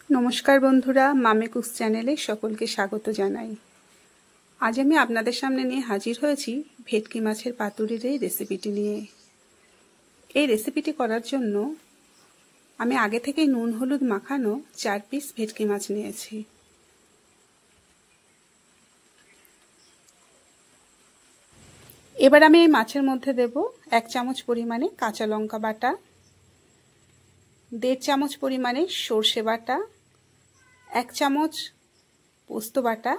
নমস্কার বন্ধুরা, মামি কুকস চ্যানেলে সকলকে স্বাগত জানাই। আজ আমি আপনাদের সামনে নিয়ে হাজির হয়েছি ভেটকি মাছের পাতুরির এই রেসিপিটি নিয়ে। এই রেসিপিটি করার জন্য আমি আগে থেকেই নুন হলুদ মাখানো 4 পিস ভেটকি মাছ নিয়েছি। এবার আমি এই মাছের মধ্যে দেব 1 চামচ পরিমাণে কাঁচা লঙ্কা বাটা, 1.5 চামচ পরিমাণে সর্ষে বাটা, 1 চামচ পোস্ত বাটা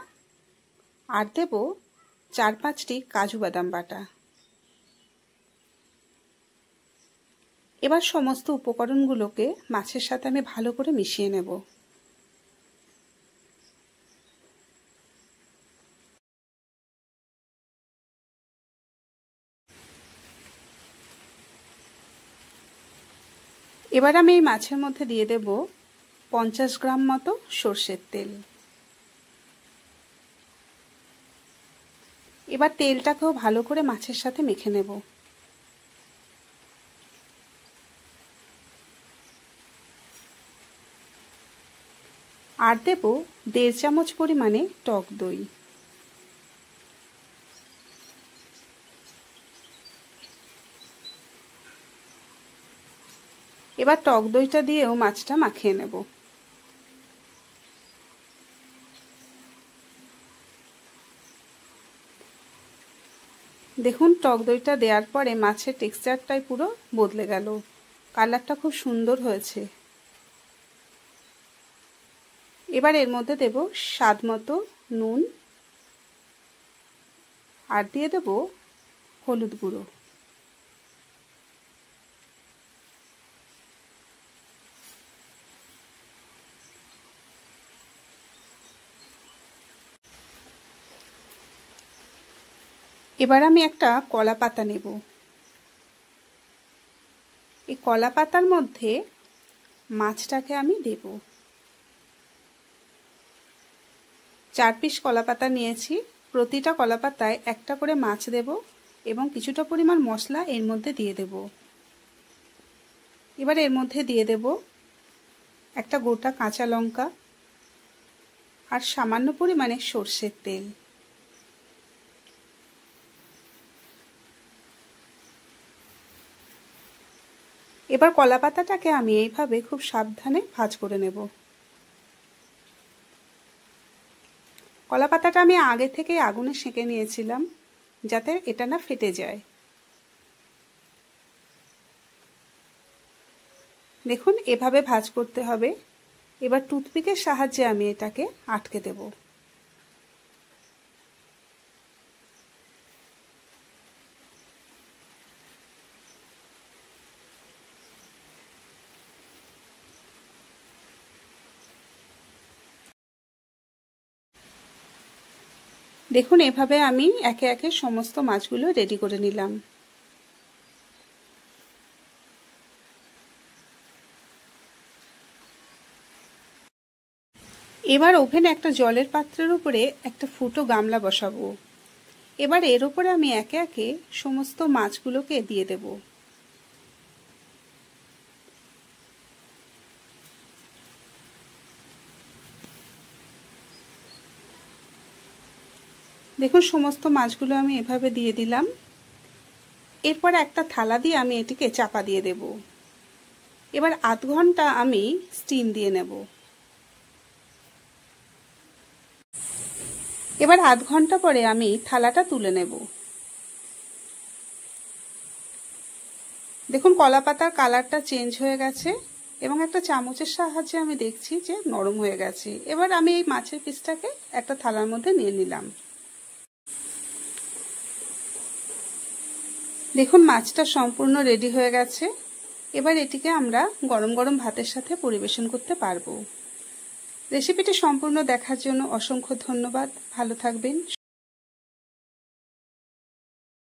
আর দেব 4-5টি কাজু বাদাম বাটা। এবার সমস্ত উপকরণগুলোকে মাছের সাথে আমি ভালো করে মিশিয়ে নেব। এবার আমি এই মাছের মধ্যে দিয়ে দেব 50 গ্রাম মতো সরষের তেল। এবার তেলটাকেও ভালো করে মাছের সাথে মেখে নেব। আর দেব 1.5 চামচ পরিমাণে টক দই। এবার টক দইটা দিয়েও মাছটা মাখিয়ে নেব। দেখুন, টক দইটা দেওয়ার পরে মাছের টেক্সচারটাই পুরো বদলে গেল, কালারটা খুব সুন্দর হয়েছে। এবার এর মধ্যে দেব স্বাদ মতো নুন আর দিয়ে দেব হলুদ গুঁড়ো। এবার আমি একটা কলা পাতা নেব। এই কলা পাতার মধ্যে মাছটাকে আমি দেব। 4 পিস কলা পাতা নিয়েছি, প্রতিটা কলা পাতায় একটা করে মাছ দেব এবং কিছুটা পরিমাণ মশলা এর মধ্যে দিয়ে দেব। এবার এর মধ্যে দিয়ে দেব একটা গোটা কাঁচা লঙ্কা আর সামান্য পরিমাণে সর্ষের তেল। এবার কলা পাতাটাকে আমি এইভাবে খুব সাবধানে ভাঁজ করে নেব। কলা পাতাটা আমি আগে থেকে আগুনে সেঁকে নিয়েছিলাম যাতে এটা না ফেটে যায়। দেখুন, এভাবে ভাঁজ করতে হবে। এবার টুথপিকের সাহায্যে আমি এটাকে আটকে দেব। দেখুন, এভাবে আমি একে একে সমস্ত মাছগুলো রেডি করে নিলাম। এবার ওভেনে একটা জলের পাত্রের উপরে একটা ফুটো গামলা বসাবো। এবার এর উপরে আমি একে একে সমস্ত মাছগুলোকে দিয়ে দেব। দেখুন, সমস্ত মাছগুলো আমি এভাবে দিয়ে দিলাম। এরপর একটা থালা দিয়ে আমি এটিকে চাপা দিয়ে দেব। এবার আধ ঘন্টা আমি স্টিম দিয়ে নেব। এবার আধ ঘন্টা পরে আমি থালাটা তুলে নেব। দেখুন, কলা পাতার কালারটা চেঞ্জ হয়ে গেছে এবং একটা চামচের সাহায্যে আমি দেখছি যে নরম হয়ে গেছে। এবার আমি এই মাছের পিসটাকে একটা থালার মধ্যে নিয়ে নিলাম। দেখুন, মাছটা সম্পূর্ণ রেডি হয়ে গেছে। এবার এটিকে আমরা গরম গরম ভাতের সাথে পরিবেশন করতে পারবো। রেসিপিটি সম্পূর্ণ দেখার জন্য অসংখ্য ধন্যবাদ। ভালো থাকবেন।